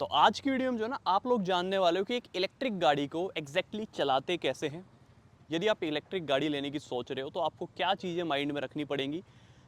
तो आज की वीडियो में जो है ना आप लोग जानने वाले हो कि एक इलेक्ट्रिक गाड़ी को एग्जैक्टली चलाते कैसे हैं। यदि आप इलेक्ट्रिक गाड़ी लेने की सोच रहे हो तो आपको क्या चीज़ें माइंड में रखनी पड़ेंगी।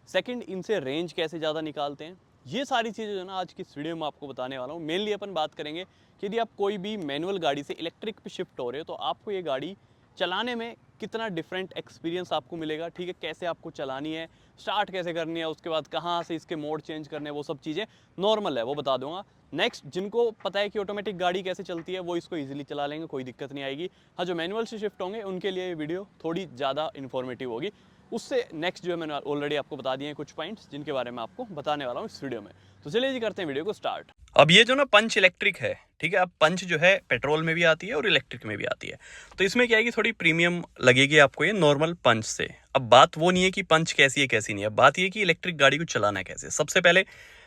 सेकंड, इनसे रेंज कैसे ज़्यादा निकालते हैं। ये सारी चीज़ें जो है ना आज की इस वीडियो में आपको बताने वाला हूँ। मेनली अपन बात करेंगे कि यदि आप कोई भी मैनुअल गाड़ी से इलेक्ट्रिक पे शिफ्ट हो रहे हो तो आपको ये गाड़ी चलाने में कितना डिफरेंट एक्सपीरियंस आपको मिलेगा। ठीक है, कैसे आपको चलानी है, स्टार्ट कैसे करनी है, उसके बाद कहाँ से इसके मोड चेंज करने हैं, वो सब चीज़ें नॉर्मल है वो बता दूंगा। नेक्स्ट, जिनको पता है कि ऑटोमेटिक गाड़ी कैसे चलती है वो इसको इजीली चला लेंगे, कोई दिक्कत नहीं आएगी। हाँ, जो मैनुअल से शिफ्ट होंगे उनके लिए ये वीडियो थोड़ी ज़्यादा इन्फॉर्मेटिव होगी। उससे नेक्स्ट जो है मैंने ऑलरेडी आपको बता दिए हैं कुछ पॉइंट्स जिनके बारे में आपको बताने वाला हूँ इस वीडियो में। तो चलिए जी करते हैं वीडियो को स्टार्ट। अब ये जो ना पंच इलेक्ट्रिक है, ठीक है, अब पंच जो है पेट्रोल में भी आती है और इलेक्ट्रिक में भी आती है। तो इसमें क्या है कि थोड़ी प्रीमियम लगेगी आपको ये नॉर्मल पंच से। अब बात वो नहीं है कि पंच कैसी है कैसी नहीं है, बात ये कि इलेक्ट्रिक गाड़ी को चलाना है कैसे। सबसे पहले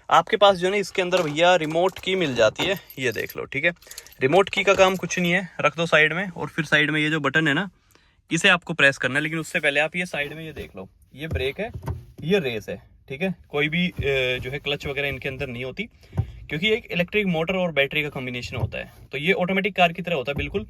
आपके पास जो है ना इसके अंदर भैया रिमोट की मिल जाती है, ये देख लो। ठीक है, रिमोट की का काम कुछ नहीं है, रख दो साइड में और फिर साइड में ये जो बटन है ना इसे आपको प्रेस करना है। लेकिन उससे पहले आप ये साइड में ये देख लो, ये ब्रेक है, ये रेस है। ठीक है, कोई भी जो है क्लच वगैरह इनके अंदर नहीं होती क्योंकि एक इलेक्ट्रिक मोटर और बैटरी का कॉम्बिनेशन होता है। तो ये ऑटोमेटिक कार की तरह होता है बिल्कुल।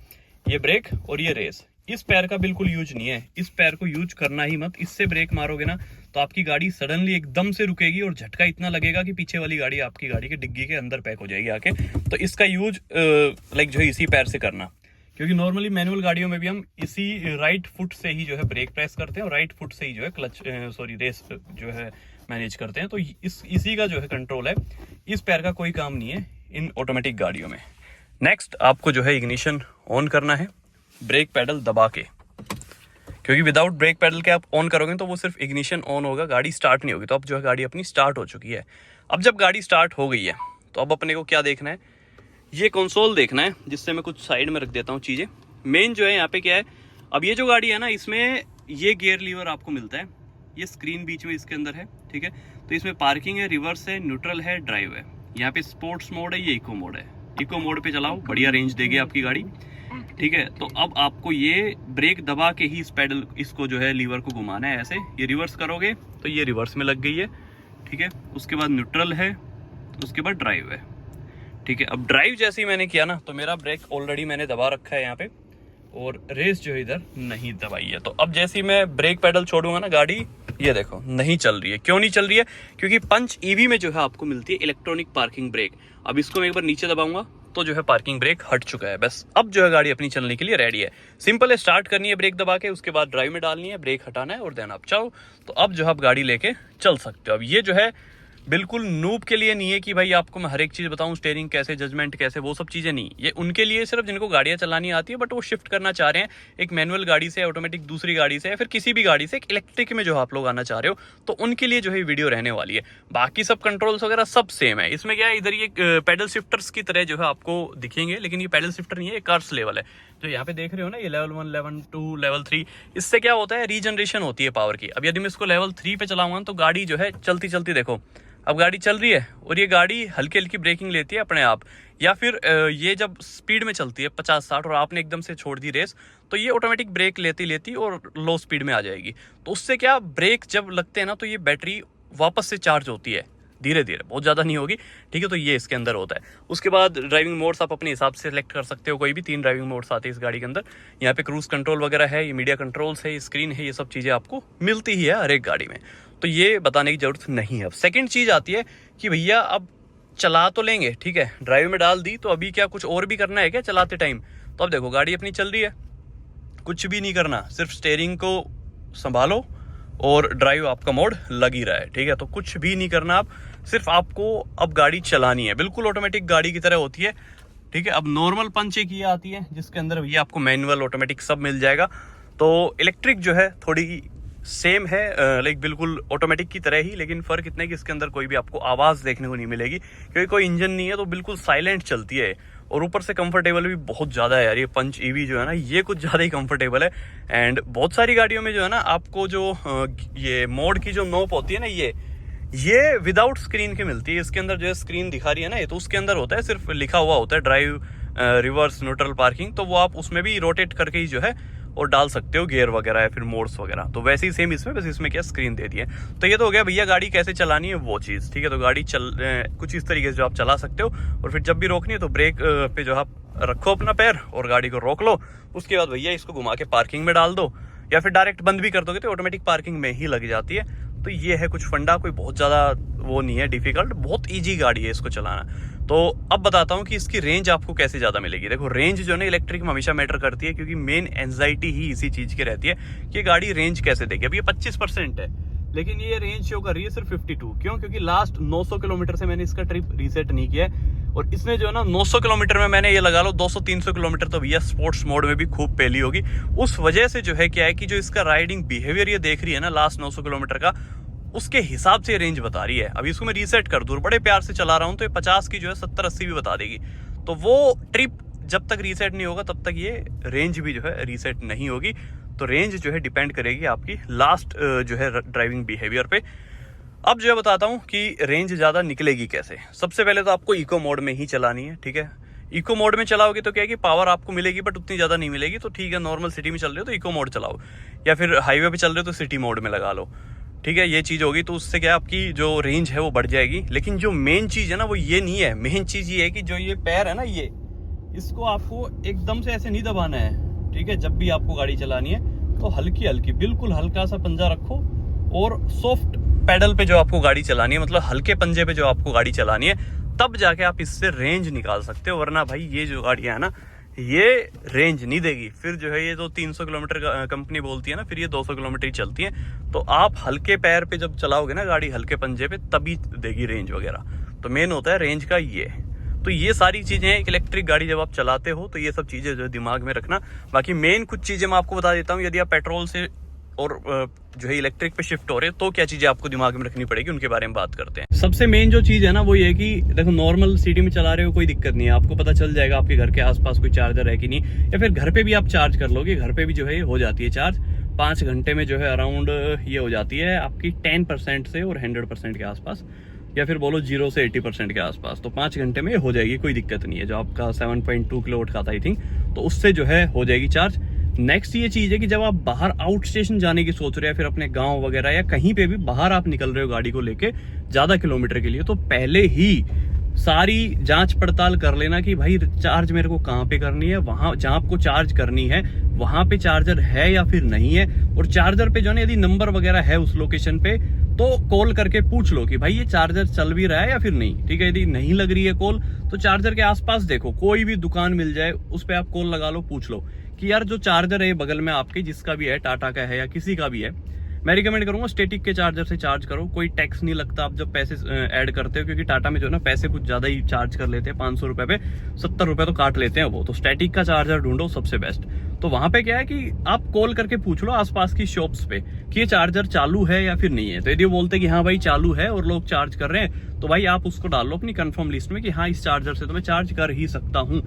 ये ब्रेक और ये रेस, इस पैर का बिल्कुल यूज नहीं है, इस पैर को यूज करना ही मत। इससे ब्रेक मारोगे ना तो आपकी गाड़ी सडनली एकदम से रुकेगी और झटका इतना लगेगा कि पीछे वाली गाड़ी आपकी गाड़ी के डिग्गी के अंदर पैक हो जाएगी आके। तो इसका यूज लाइक जो है इसी पैर से करना, क्योंकि नॉर्मली मैनुअल गाड़ियों में भी हम इसी राइट फुट से ही जो है ब्रेक प्रेस करते हैं और राइट फुट से ही जो है क्लच रेस जो है मैनेज करते हैं। तो इसी का जो है कंट्रोल है, इस पैर का कोई काम नहीं है इन ऑटोमेटिक गाड़ियों में। नेक्स्ट, आपको जो है इग्निशन ऑन करना है ब्रेक पैडल दबा के, क्योंकि विदाउट ब्रेक पैडल के आप ऑन करोगे तो वो सिर्फ इग्निशन ऑन होगा, गाड़ी स्टार्ट नहीं होगी। तो अब जो है गाड़ी अपनी स्टार्ट हो चुकी है। अब जब गाड़ी स्टार्ट हो गई है तो अब अपने को क्या देखना है, ये कंसोल देखना है, जिससे मैं कुछ साइड में रख देता हूँ चीज़ें। मेन जो है यहाँ पे क्या है, अब ये जो गाड़ी है ना इसमें ये गियर लीवर आपको मिलता है, ये स्क्रीन बीच में इसके अंदर है। ठीक है, तो इसमें पार्किंग है, रिवर्स है, न्यूट्रल है, ड्राइव है। यहाँ पे स्पोर्ट्स मोड है, ये इको मोड है। इको मोड पे चलाओ, बढ़िया रेंज देगी आपकी गाड़ी। ठीक है, तो अब आपको ये ब्रेक दबा के ही इस पैडल इसको जो है लीवर को घुमाना है ऐसे। ये रिवर्स करोगे तो ये रिवर्स में लग गई है। ठीक है, उसके बाद न्यूट्रल है, उसके बाद ड्राइव है। ठीक है, अब ड्राइव जैसे ही मैंने किया ना तो मेरा ब्रेक ऑलरेडी मैंने दबा रखा है यहाँ पे, और रेस जो है इधर नहीं दबाई है। तो अब जैसे ही मैं ब्रेक पैडल छोड़ूंगा ना गाड़ी ये देखो नहीं चल रही है। क्यों नहीं चल रही है? क्योंकि पंच ईवी में जो है आपको मिलती है इलेक्ट्रॉनिक पार्किंग ब्रेक। अब इसको मैं एक बार नीचे दबाऊंगा तो जो है पार्किंग ब्रेक हट चुका है। बस अब जो है गाड़ी अपनी चलने के लिए रेडी है। सिंपल है, स्टार्ट करनी है ब्रेक दबा के, उसके बाद ड्राइव में डालनी है, ब्रेक हटाना है और देन आप चाहो तो अब जो है आप गाड़ी लेके चल सकते हो। अब ये जो है बिल्कुल नूब के लिए नहीं है कि भाई आपको मैं हर एक चीज़ बताऊं, स्टीयरिंग कैसे, जजमेंट कैसे, वो सब चीज़ें नहीं। ये उनके लिए सिर्फ जिनको गाड़ियां चलानी आती है बट वो शिफ्ट करना चाह रहे हैं एक मैनुअल गाड़ी से ऑटोमेटिक दूसरी गाड़ी से या फिर किसी भी गाड़ी से एक इलेक्ट्रिक में जो आप लोग आना चाह रहे हो, तो उनके लिए जो है वीडियो रहने वाली है। बाकी सब कंट्रोल्स वगैरह सब सेम है। इसमें क्या है, इधर ये पैडल शिफ्टर्स की तरह जो है आपको दिखेंगे, लेकिन ये पैडल शिफ्टर नहीं है, ये कार्स लेवल है। जो यहाँ पे देख रहे हो ना, ये लेवल 1, लेवल 2, लेवल 3, इससे क्या होता है, रीजनरेशन होती है पावर की। अब यदि मैं इसको लेवल 3 पे चलाऊंगा तो गाड़ी जो है चलती चलती देखो अब गाड़ी चल रही है और ये गाड़ी हल्की हल्की ब्रेकिंग लेती है अपने आप, या फिर ये जब स्पीड में चलती है 50-60 और आपने एकदम से छोड़ दी रेस तो ये ऑटोमेटिक ब्रेक लेती लेती और लो स्पीड में आ जाएगी। तो उससे क्या, ब्रेक जब लगते हैं ना तो ये बैटरी वापस से चार्ज होती है धीरे धीरे, बहुत ज़्यादा नहीं होगी। ठीक है, तो ये इसके अंदर होता है। उसके बाद ड्राइविंग मोड्स आप अपने हिसाब से सेलेक्ट कर सकते हो, कोई भी 3 ड्राइविंग मोड्स आते हैं इस गाड़ी के अंदर। यहाँ पे क्रूज कंट्रोल वगैरह है, ये मीडिया कंट्रोल्स है, ये स्क्रीन है, ये सब चीज़ें आपको मिलती ही है हर एक गाड़ी में, तो ये बताने की जरूरत नहीं है। अब सेकेंड चीज़ आती है कि भैया अब चला तो लेंगे, ठीक है, ड्राइव में डाल दी, तो अभी क्या कुछ और भी करना है क्या चलाते टाइम? तो अब देखो गाड़ी अपनी चल रही है, कुछ भी नहीं करना, सिर्फ स्टीयरिंग को संभालो और ड्राइव आपका मोड लग ही रहा है। ठीक है, तो कुछ भी नहीं करना, आप सिर्फ आपको अब गाड़ी चलानी है, बिल्कुल ऑटोमेटिक गाड़ी की तरह होती है। ठीक है, अब नॉर्मल पंच एक ये आती है जिसके अंदर भैया आपको मैनुअल ऑटोमेटिक सब मिल जाएगा। तो इलेक्ट्रिक जो है थोड़ी सेम है, लाइक बिल्कुल ऑटोमेटिक की तरह ही, लेकिन फ़र्क इतना है कि इसके अंदर कोई भी आपको आवाज़ देखने को नहीं मिलेगी क्योंकि कोई इंजन नहीं है, तो बिल्कुल साइलेंट चलती है। और ऊपर से कंफर्टेबल भी बहुत ज़्यादा है यार, ये पंच ईवी जो है ना ये कुछ ज़्यादा ही कंफर्टेबल है। एंड बहुत सारी गाड़ियों में जो है ना आपको जो ये मोड की जो नोब होती है ना ये विदाउट स्क्रीन के मिलती है। इसके अंदर जो है स्क्रीन दिखा रही है ना ये, तो उसके अंदर होता है, सिर्फ लिखा हुआ होता है ड्राइव, रिवर्स, न्यूट्रल, पार्किंग। तो वो आप उसमें भी रोटेट करके ही जो है और डाल सकते हो गियर वगैरह या फिर मोड्स वगैरह। तो वैसे ही सेम इसमें, बस इसमें क्या स्क्रीन दे दी है। तो ये तो हो गया भैया गाड़ी कैसे चलानी है वो चीज़, ठीक है। तो गाड़ी कुछ इस तरीके से जो आप चला सकते हो, और फिर जब भी रोकनी है तो ब्रेक पे जो आप रखो अपना पैर और गाड़ी को रोक लो। उसके बाद भैया इसको घुमा के पार्किंग में डाल दो, या फिर डायरेक्ट बंद भी कर दोगे तो ऑटोमेटिक पार्किंग में ही लग जाती है। तो ये है कुछ फंडा, कोई बहुत ज़्यादा वो नहीं है डिफिकल्ट, बहुत ईजी गाड़ी है इसको चलाना। तो अब बताता हूँ कि इसकी रेंज आपको कैसे ज़्यादा मिलेगी। देखो रेंज जो है ना इलेक्ट्रिक में हमेशा मैटर करती है, क्योंकि मेन एंजाइटी ही इसी चीज़ की रहती है कि गाड़ी रेंज कैसे देगी। अब ये 25% है, लेकिन ये रेंज शो कर रही है सिर्फ 52। क्यों? क्योंकि लास्ट 900 किलोमीटर से मैंने इसका ट्रिप रीसेट नहीं किया है, और इसने जो है ना 900 किलोमीटर में मैंने ये लगा लो 200-300 किलोमीटर तो भैया स्पोर्ट्स मोड में भी खूब पहली होगी। उस वजह से जो है क्या है कि जो इसका राइडिंग बिहेवियर ये देख रही है ना लास्ट 900 किलोमीटर का, उसके हिसाब से रेंज बता रही है। अभी इसको मैं रीसेट कर दूँ, बड़े प्यार से चला रहा हूँ, तो ये 50 की जो है 70-80 भी बता देगी। तो वो ट्रिप जब तक रीसेट नहीं होगा तब तक ये रेंज भी जो है रीसेट नहीं होगी। तो रेंज जो है डिपेंड करेगी आपकी लास्ट जो है ड्राइविंग बिहेवियर पे। अब जो है बताता हूँ कि रेंज ज़्यादा निकलेगी कैसे। सबसे पहले तो आपको इको मोड में ही चलानी है, ठीक है। इको मोड में चलाओगे तो क्या है कि पावर आपको मिलेगी बट उतनी ज़्यादा नहीं मिलेगी। तो ठीक है, नॉर्मल सिटी में चल रहे हो तो इको मोड चलाओ, या फिर हाईवे पे चल रहे हो तो सिटी मोड में लगा लो, ठीक है। ये चीज़ होगी तो उससे क्या आपकी जो रेंज है वो बढ़ जाएगी। लेकिन जो मेन चीज़ है ना वो ये नहीं है। मेन चीज़ ये है कि जो ये पैर है ना, ये इसको आपको एकदम से ऐसे नहीं दबाना है, ठीक है। जब भी आपको गाड़ी चलानी है तो हल्की हल्की, बिल्कुल हल्का सा पंजा रखो, और सॉफ्ट पैडल पे जो आपको गाड़ी चलानी है, मतलब हल्के पंजे पे जो आपको गाड़ी चलानी है, तब जाके आप इससे रेंज निकाल सकते हो। वरना भाई ये जो गाड़ियाँ है ना ये रेंज नहीं देगी। फिर जो है ये तो 300 किलोमीटर कंपनी बोलती है ना, फिर ये 200 किलोमीटर ही चलती है। तो आप हल्के पैर पे जब चलाओगे ना गाड़ी, हल्के पंजे पे, तभी देगी रेंज वगैरह। तो मेन होता है रेंज का ये। तो ये सारी चीज़ें एक इलेक्ट्रिक गाड़ी जब आप चलाते हो तो ये सब चीज़ें जो है दिमाग में रखना। बाकी मेन कुछ चीज़ें मैं आपको बता देता हूँ। यदि आप पेट्रोल से और जो है इलेक्ट्रिक पे शिफ्ट हो रहे तो क्या चीज़ें आपको दिमाग में रखनी पड़ेगी, उनके बारे में बात करते हैं। सबसे मेन जो चीज़ है ना वो ये है कि देखो नॉर्मल सिटी में चला रहे हो कोई दिक्कत नहीं है, आपको पता चल जाएगा आपके घर के आसपास कोई चार्जर है कि नहीं, या फिर घर पे भी आप चार्ज कर लोगे। घर पे भी जो है हो जाती है चार्ज 5 घंटे में, जो है अराउंड ये हो जाती है आपकी 10% से और 100% के आसपास, या फिर बोलो 0 से 80% के आसपास। तो 5 घंटे में हो जाएगी, कोई दिक्कत नहीं है। जो आपका 7.2 किलोवाट का था आई थिंक, तो उससे जो है हो जाएगी चार्ज। नेक्स्ट ये चीज़ है कि जब आप बाहर आउट स्टेशन जाने की सोच रहे हैं, फिर अपने गांव वगैरह या कहीं पे भी बाहर आप निकल रहे हो गाड़ी को लेके ज़्यादा किलोमीटर के लिए, तो पहले ही सारी जांच पड़ताल कर लेना कि भाई चार्ज मेरे को कहाँ पे करनी है, वहाँ जहाँ आपको चार्ज करनी है वहाँ पे चार्जर है या फिर नहीं है। और चार्जर पे जो है यदि नंबर वगैरह है उस लोकेशन पे तो कॉल करके पूछ लो कि भाई ये चार्जर चल भी रहा है या फिर नहीं, ठीक है। यदि नहीं लग रही है कॉल तो चार्जर के आसपास देखो, कोई भी दुकान मिल जाए उस पर आप कॉल लगा लो, पूछ लो कि यार जो चार्जर है बगल में आपके, जिसका भी है, टाटा का है या किसी का भी है, मैं रिकमेंड करूंगा स्टैटिक के चार्जर से चार्ज करो। कोई टैक्स नहीं लगता आप जब पैसे ऐड करते हो, क्योंकि टाटा में जो है ना पैसे कुछ ज़्यादा ही चार्ज कर लेते हैं। 500 रुपये पे 70 रुपये तो काट लेते हैं वो। तो स्टैटिक का चार्जर ढूंढो सबसे बेस्ट। तो वहाँ पे क्या है कि आप कॉल करके पूछ लो आसपास की शॉप्स पे कि ये चार्जर चालू है या फिर नहीं है। तो यदि वो बोलते हैं कि हाँ भाई चालू है और लोग चार्ज कर रहे हैं, तो भाई आप उसको डाल लो अपनी कंफर्म लिस्ट में कि हाँ इस चार्जर से तो मैं चार्ज कर ही सकता हूँ।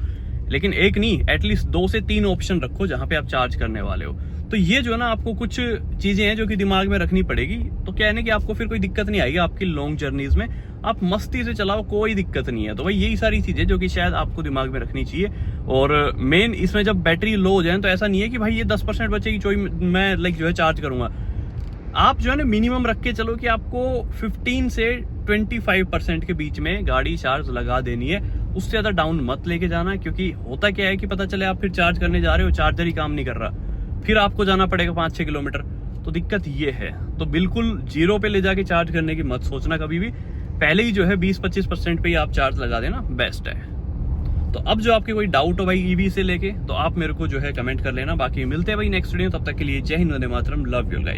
लेकिन एक नहीं, एटलीस्ट 2 से 3 ऑप्शन रखो जहाँ पे आप चार्ज करने वाले हो। तो ये जो है ना आपको कुछ चीज़ें हैं जो कि दिमाग में रखनी पड़ेगी। तो क्या है ना कि आपको फिर कोई दिक्कत नहीं आएगी आपकी लॉन्ग जर्नीज में, आप मस्ती से चलाओ, कोई दिक्कत नहीं है। तो भाई यही सारी चीज़ें जो कि शायद आपको दिमाग में रखनी चाहिए। और मेन इसमें जब बैटरी लो हो जाए तो ऐसा नहीं है कि भाई ये 10% बचेगी जो मैं जो है चार्ज करूँगा। आप जो है ना मिनिमम रख के चलो कि आपको 15 से 25% के बीच में गाड़ी चार्ज लगा देनी है। उससे ज़्यादा डाउन मत लेके जाना, क्योंकि होता क्या है कि पता चले आप फिर चार्ज करने जा रहे हो, चार्जर ही काम नहीं कर रहा, फिर आपको जाना पड़ेगा 5-6 किलोमीटर। तो दिक्कत ये है। तो बिल्कुल 0 पे ले जाके चार्ज करने की मत सोचना कभी भी। पहले ही जो है 20-25% पे ही आप चार्ज लगा देना, बेस्ट है। तो अब जो आपके कोई डाउट हो भाई ईवी से लेके, तो आप मेरे को जो है कमेंट कर लेना। बाकी मिलते हैं भाई नेक्स्ट वीडियो, तब तक के लिए जय Hind, Vande Mataram, love you guys.